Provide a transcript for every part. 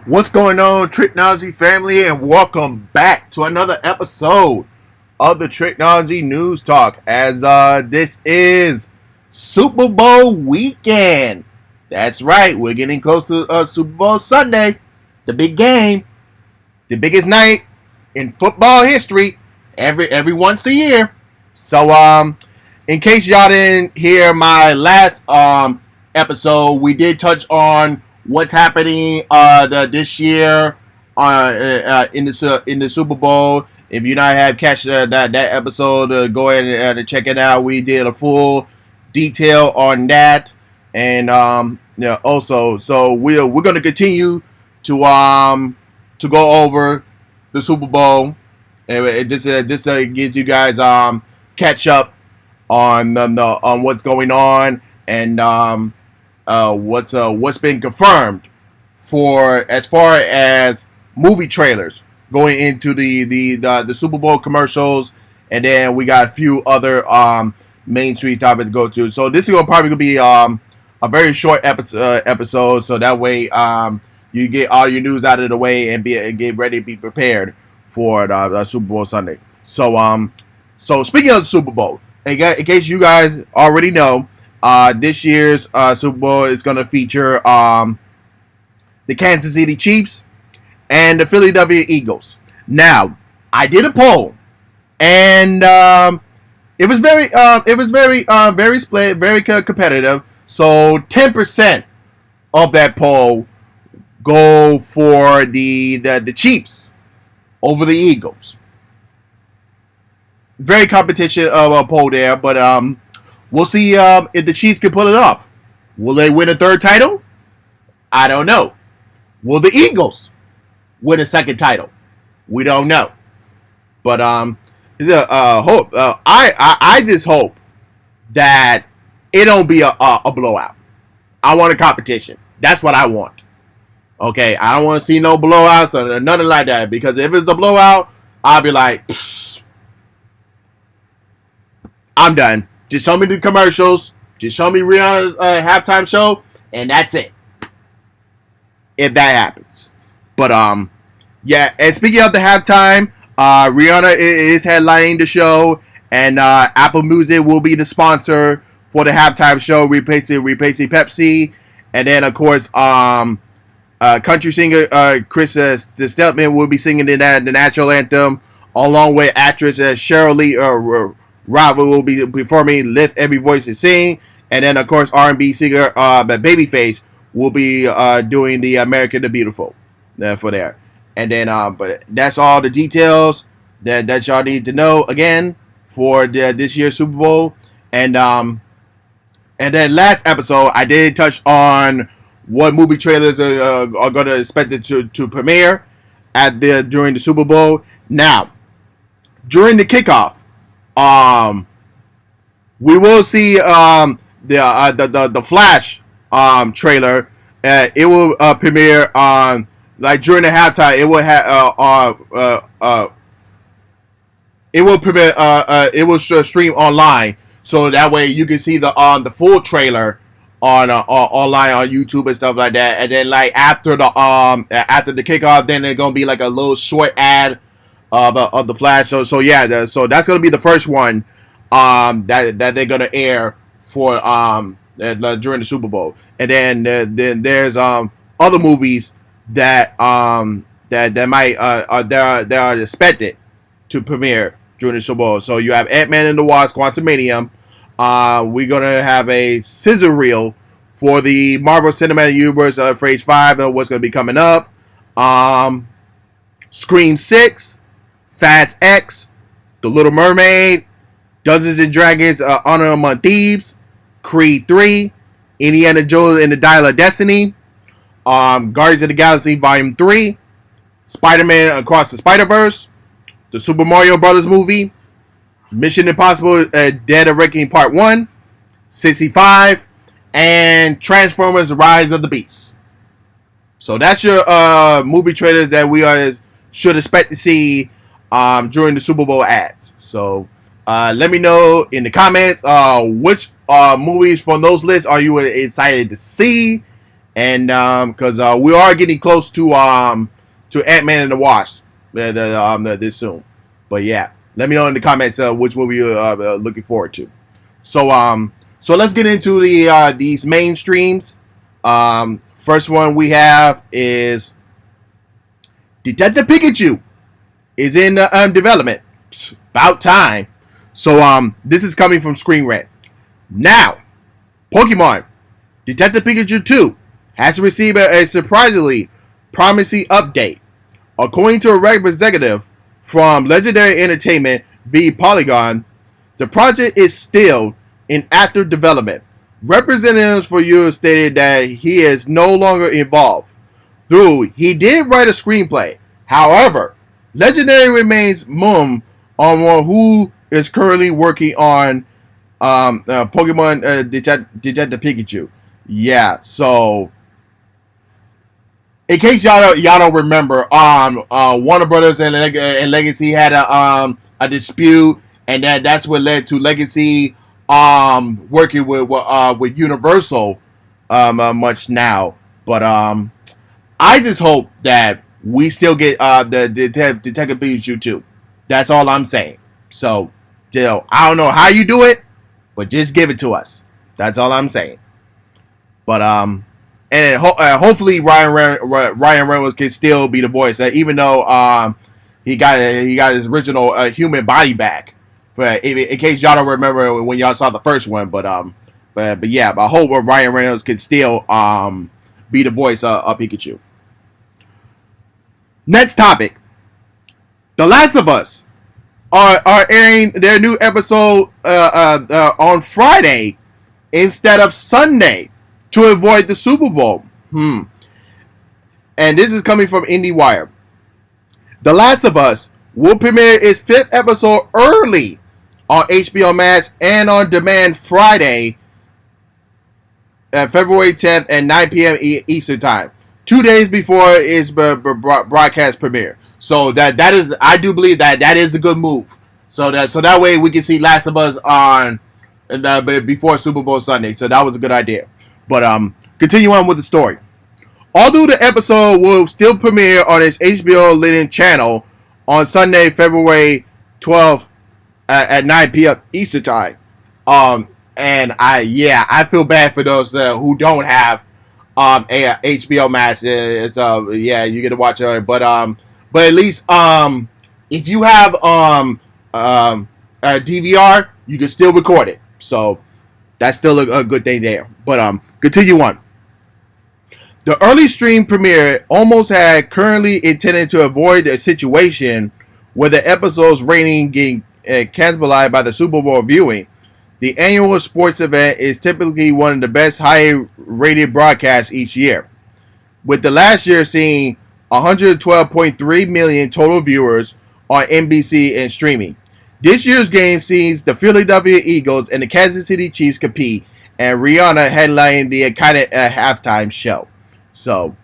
What's going on, Tricology family, and welcome back to another episode of the Tricology News Talk. As this is Super Bowl weekend. That's right, we're getting close to Super Bowl Sunday, the big game, the biggest night in football history, every once a year. So in case y'all didn't hear my last episode, we did touch on what's happening this year in the Super Bowl. If you not have catch that episode, go ahead and check it out. We did a full detail on that, and also, so we're gonna continue to go over the Super Bowl, and just to give you guys catch up on on what's going on, and what's been confirmed for as far as movie trailers going into the Super Bowl commercials, and then we got a few other mainstream topics to go to. So this is probably gonna be a very short episode, so that way you get all your news out of the way and get ready to be prepared for the Super Bowl Sunday. So speaking of the Super Bowl, in case you guys already know, this year's Super Bowl is going to feature the Kansas City Chiefs and the Philadelphia Eagles. Now, I did a poll, and it was very split, very competitive. So 10% of that poll go for the Chiefs over the Eagles. Very competition of a poll there, but we'll see if the Chiefs can pull it off. Will they win a third title? I don't know. Will the Eagles win a second title? We don't know. But hope. I just hope that it don't be a blowout. I want a competition. That's what I want. Okay, I don't want to see no blowouts or nothing like that, because if it's a blowout, I'll be like, I'm done. Just show me the commercials. Just show me Rihanna's halftime show, and that's it. If that happens. But yeah. And speaking of the halftime, Rihanna is headlining the show, and Apple Music will be the sponsor for the halftime show, replacing Pepsi. And then of course, country singer Chris Steltman will be singing the national anthem, along with actress Cheryl Lee Rava will be performing "Lift Every Voice and Sing," and then of course R&B singer Babyface will be doing the "American the Beautiful" for there. And then, but that's all the details that y'all need to know again for this year's Super Bowl. And then last episode I did touch on what movie trailers are going to expect it to premiere during the Super Bowl. Now, during the kickoff, we will see the Flash trailer. It will premiere on like during the halftime. It will have it will premiere. It will stream online, so that way you can see the full trailer on online on YouTube and stuff like that. And then like after the kickoff, then there's gonna be like a little short ad of the Flash. So yeah, so that's gonna be the first one that they're gonna air for during the Super Bowl. And then there's other movies that might that are expected to premiere during the Super Bowl. So you have Ant-Man and the Wasp: Quantumanium. We're gonna have a scissor reel for the Marvel Cinematic Universe Phase 5 and what's gonna be coming up. Scream 6, Fast X, The Little Mermaid, Dungeons and Dragons Honor Among Thieves, Creed 3, Indiana Jones and the Dial of Destiny, Guardians of the Galaxy Volume 3, Spider-Man Across the Spider-Verse, the Super Mario Brothers movie, Mission Impossible Dead Reckoning Part 1, 65, and Transformers Rise of the Beasts. So that's your movie trailers that we should expect to see during the Super Bowl ads. So let me know in the comments which movies from those lists are you excited to see, and because we are getting close to Ant-Man and the Wasp this soon. But yeah, let me know in the comments which movie you're looking forward to. So let's get into these mainstreams. First one we have is Detective Pikachu is in development. Psst, about time. So this is coming from Screen Rant. Now, Pokemon Detective Pikachu 2 has received a surprisingly promising update. According to a representative from Legendary Entertainment v Polygon, the project is still in active development. Representatives for you stated that he is no longer involved. Though he did write a screenplay. However, Legendary remains mum on who is currently working on Pokemon Detective Pikachu. Yeah, so in case y'all don't remember, Warner Brothers and Legacy had a dispute, and that's what led to Legacy working with Universal much now. But I just hope that we still get the Detective Pikachu 2. That's all I'm saying. So, Jill, I don't know how you do it, but just give it to us. That's all I'm saying. But hopefully Ryan Reynolds can still be the voice, even though he got his original human body back. In case y'all don't remember when y'all saw the first one, but yeah, I hope Ryan Reynolds can still be the voice of Pikachu. Next topic: The Last of Us are airing their new episode on Friday instead of Sunday to avoid the Super Bowl. And this is coming from IndieWire. The Last of Us will premiere its 5th episode early on HBO Max and on demand Friday, February 10th at 9 p.m. Eastern Time, 2 days before its broadcast premiere. So that is, I do believe that is a good move. So that way we can see Last of Us on before Super Bowl Sunday. So that was a good idea. But continue on with the story. Although the episode will still premiere on its HBO Linen channel on Sunday, February 12th at 9 p.m. Eastern Time. And I feel bad for those who don't have a HBO Max. It's you get to watch it, but at least if you have a DVR, you can still record it. So that's still a good thing there. But continue on. The early stream premiere almost had currently intended to avoid a situation where the episode's rating getting cannibalized by the Super Bowl viewing. The annual sports event is typically one of the best high-rated broadcasts each year, with the last year seeing 112.3 million total viewers on NBC and streaming. This year's game sees the Philadelphia Eagles and the Kansas City Chiefs compete, and Rihanna headlining the iconic halftime show. So,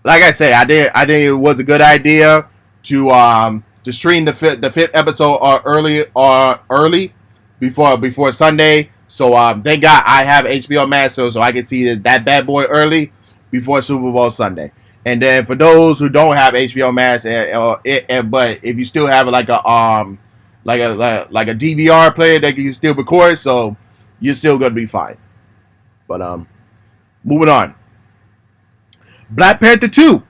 like I said, I think it was a good idea to stream the fifth episode early before Sunday. So thank God I have HBO Max, so I can see that bad boy early before Super Bowl Sunday. And then for those who don't have HBO Max, but if you still have like a DVR player that you can still record, so you're still gonna be fine. But moving on. Black Panther 2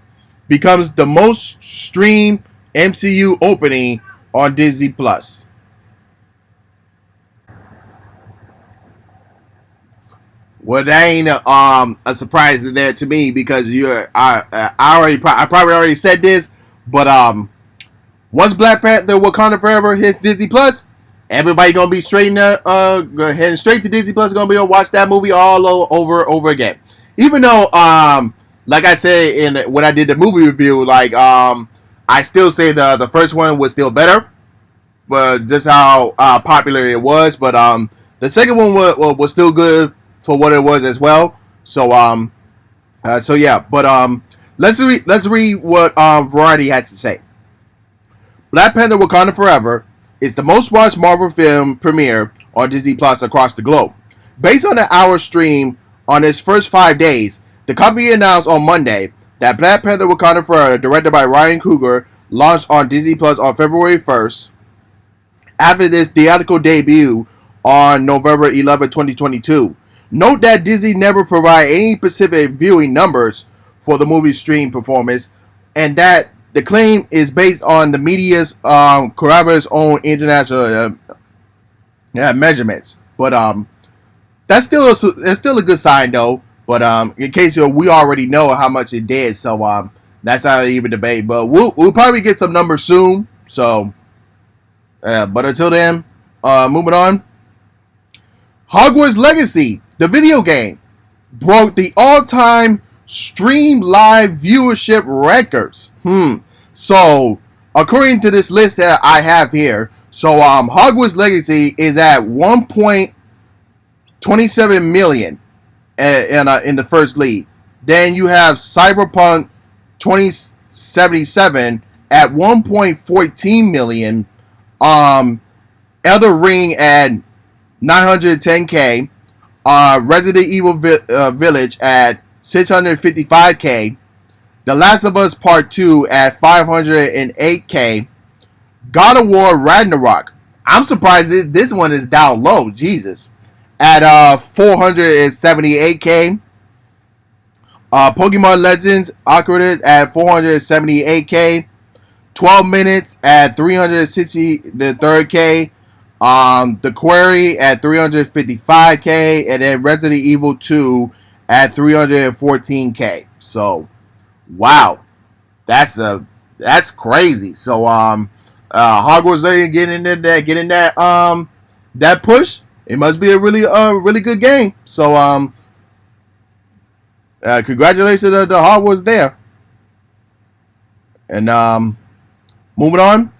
becomes the most streamed MCU opening on Disney Plus. Well, that ain't a surprise there to me because I probably already said this, but once Black Panther Wakanda Forever hits Disney Plus, everybody gonna be heading straight to Disney Plus, gonna be able to watch that movie all over again. Even though like I said when I did the movie review, I still say the first one was still better, for just how popular it was. But the second one was still good for what it was as well. So yeah. But let's read what Variety has to say. Black Panther: Wakanda Forever is the most watched Marvel film premiere on Disney Plus across the globe. Based on an hour stream on its first 5 days, The company announced on Monday that Black Panther: Wakanda Forever, directed by Ryan Coogler, launched on Disney Plus on February 1st after this theatrical debut on November 11, 2022. Note that Disney never provided any specific viewing numbers for the movie's stream performance, and that the claim is based on the media's corroborator's own international measurements. But that's still a good sign though. But in case we already know how much it did, so that's not even debate. But we'll probably get some numbers soon. So, but until then, moving on. Hogwarts Legacy, the video game, broke the all-time stream live viewership records. So, according to this list that I have here, so Hogwarts Legacy is at 1.27 million in the first lead. Then you have Cyberpunk 2077 at 1.14 million. Elder Ring at 910K. Resident Evil Village at 655K. The Last of Us Part 2 at 508K. God of War Ragnarok. I'm surprised this one is down low. Jesus. At 478K. Pokemon Legends Arceus at 478K. 12 minutes at 363K. The Quarry at 355K, and then Resident Evil 2 at 314K. So, wow, that's crazy. So, Hogwarts Legacy getting that push. It must be a really good game. So, congratulations to Hogwarts there. And moving on,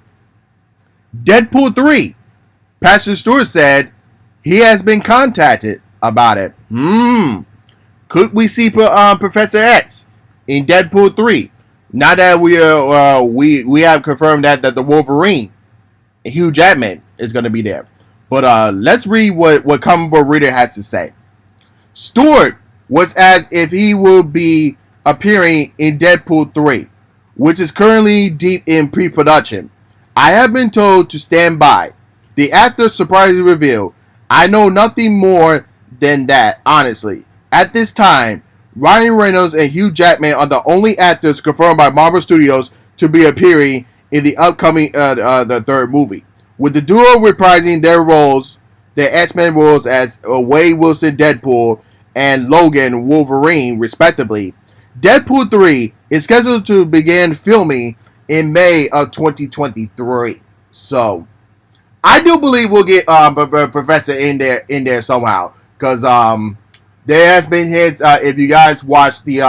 Deadpool 3. Patrick Stewart said he has been contacted about it. Could we see Professor X in Deadpool 3? Now that we have confirmed that the Wolverine, Hugh Jackman, is going to be there. But let's read what Comic Book Reader has to say. Stewart was asked if he will be appearing in Deadpool 3, which is currently deep in pre-production. I have been told to stand by. The actor surprisingly revealed, I know nothing more than that, honestly. At this time, Ryan Reynolds and Hugh Jackman are the only actors confirmed by Marvel Studios to be appearing in the upcoming the third movie. With the duo reprising their X-Men roles as Wade Wilson Deadpool and Logan Wolverine, respectively. Deadpool 3 is scheduled to begin filming in May of 2023. So, I do believe we'll get Professor in there somehow, because there has been hits. If you guys watched the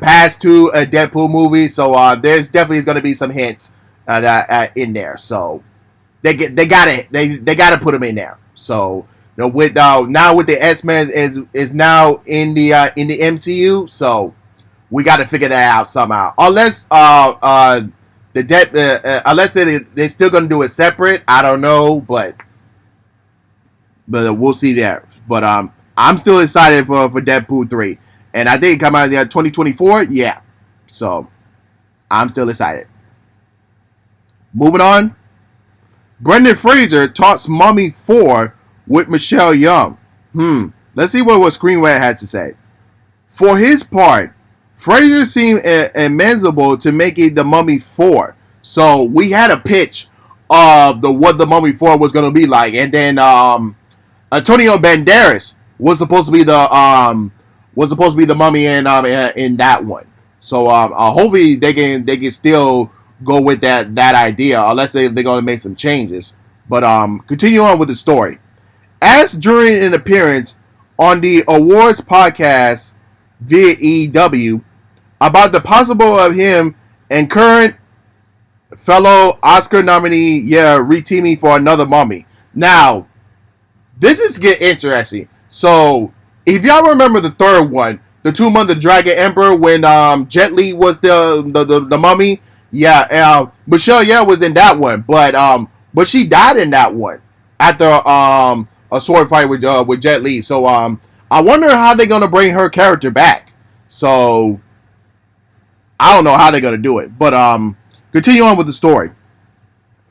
past two Deadpool movies, so there's definitely going to be some hints in there. So they gotta put them in there. So with now with the X-Men is now in the MCU, so we got to figure that out somehow. Unless unless they're still gonna do it separate, I don't know, but we'll see there. But I'm still excited for Deadpool 3, and I think it come out in 2024. Yeah, so I'm still excited. Moving on, Brendan Fraser talks Mummy 4 with Michelle Yeoh. Let's see what Screenrant had to say. For his part, Fraser seemed amenable to making the Mummy 4. So we had a pitch of what the Mummy 4 was going to be like, and then Antonio Banderas was supposed to be the Mummy in that one. So hopefully they can still go with that idea, unless they're going to make some changes. But continue on with the story. Asked during an appearance on the awards podcast via EW about the possible of him and current fellow Oscar nominee reteaming for another Mummy. Now, this is getting interesting. So, if y'all remember the third one, the Tomb of the Dragon Emperor, when Jet Li was the Mummy, Michelle Yeoh was in that one, but she died in that one after a sword fight with Jet Li. So I wonder how they're gonna bring her character back. So I don't know how they're gonna do it. But continue on with the story.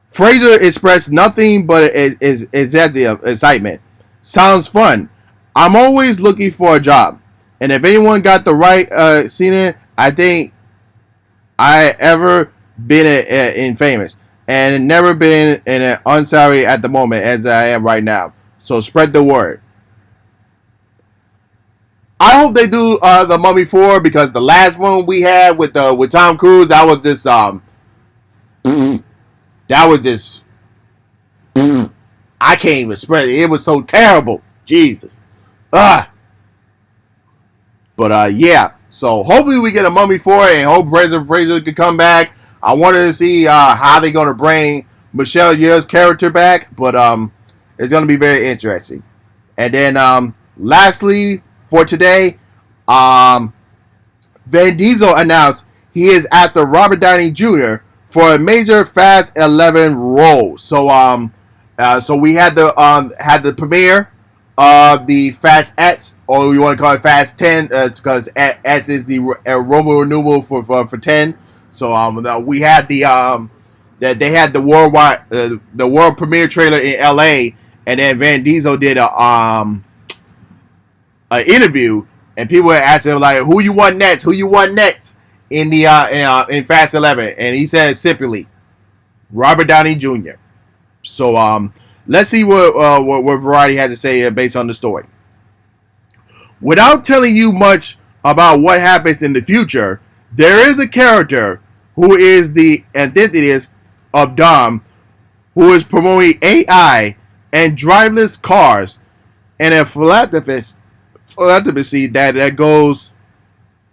Fraser expressed nothing but excitement. Sounds fun. I'm always looking for a job, and if anyone got the right scene, I think I ever been in famous and never been in an unsalary at the moment as I am right now. So spread the word. I hope they do the Mummy 4 because the last one we had with Tom Cruise, that was just that was just I can't even spread it. It was so terrible. Jesus. Ugh. But yeah. So hopefully we get a Mummy 4 and hope Brendan Fraser can come back. I wanted to see how they're gonna bring Michelle Yeoh's character back, but it's gonna be very interesting. And then lastly for today, Vin Diesel announced he is after Robert Downey Jr. for a major Fast 11 role. So we had the premiere of the Fast X, or you want to call it Fast 10, because S is the Roman numeral for 10. So we had that they had the worldwide the world premiere trailer in L.A. and then Van Diesel did a interview, and people were asking him like, "Who you want next? Who you want next?" In the in Fast 11, and he said simply, Robert Downey Jr. So let's see what Variety had to say based on the story. Without telling you much about what happens in the future, there is a character who is the antithesis of Dom, who is promoting AI and driverless cars, and a philanthropist that goes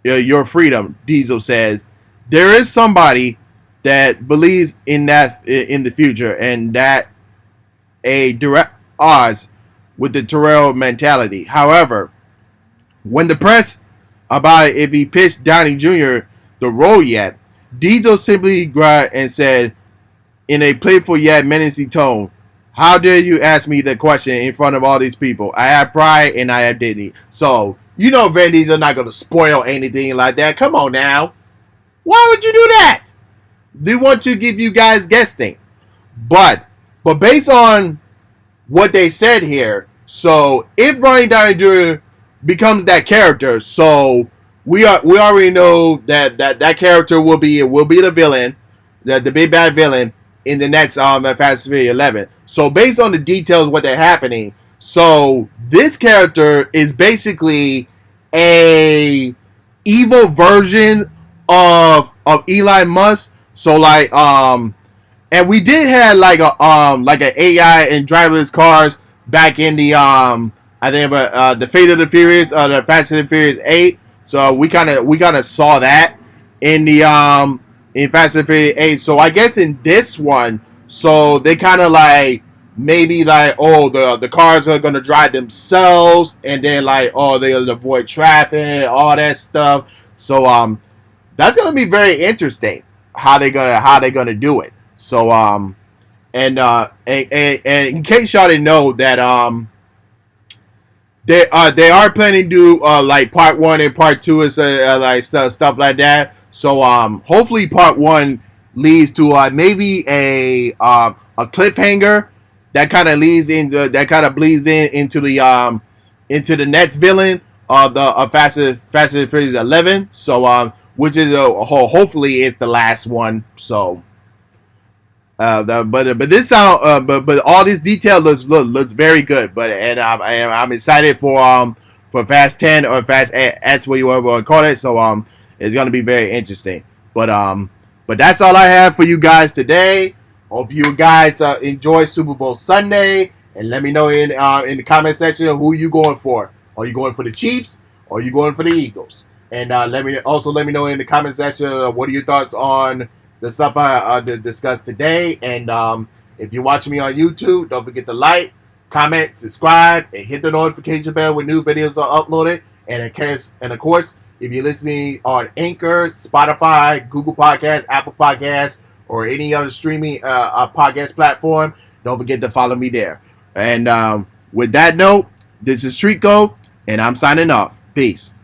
your freedom. Diesel says there is somebody that believes in that in the future, and that a direct odds with the Terrell mentality. However, when the press about if he pitched Downey Jr. the role yet, Diesel simply grabbed and said in a playful yet menacing tone, "How dare you ask me that question in front of all these people? I have pride and I have dignity." So you know Vin Diesel not going to spoil anything like that. Come on now. Why would you do that? They want to give you guys guessing. But based on what they said here, so if Ryan Downey Jr. becomes that character, so we already know that character will be the villain, the big bad villain in the next Fast and Furious 11. So based on the details of what they're happening, so this character is basically a evil version of Elon Musk. So and we did have like an AI and driverless cars back in the I think the Fate of the Furious, the Fast and Furious 8. So we kind of saw that in the in Fast and Furious 8. So I guess in this one, so they kind of like maybe like, oh, the cars are gonna drive themselves, and then like, oh, they'll avoid traffic, all that stuff. So that's gonna be very interesting how they gonna do it. So and in case y'all didn't know that they are planning to do like part 1 and part 2 is like stuff like that. So hopefully part 1 leads to maybe a cliffhanger that kind of bleeds into the next villain of the Fast and Furious 11. So which is hopefully it's the last one. So but this sound but all this detail looks very good. But and I'm excited for Fast 10 or Fast X, what you want to call it. So it's gonna be very interesting. But that's all I have for you guys today. Hope you guys enjoy Super Bowl Sunday, and let me know in the comment section who you going for. Are you going for the Chiefs or are you going for the Eagles? And let me know in the comment section what are your thoughts on the stuff I discussed today. And if you're watching me on YouTube, don't forget to like, comment, subscribe, and hit the notification bell when new videos are uploaded. And of course, if you're listening on Anchor, Spotify, Google Podcasts, Apple Podcasts, or any other streaming podcast platform, don't forget to follow me there. And with that note, this is Trico, and I'm signing off. Peace.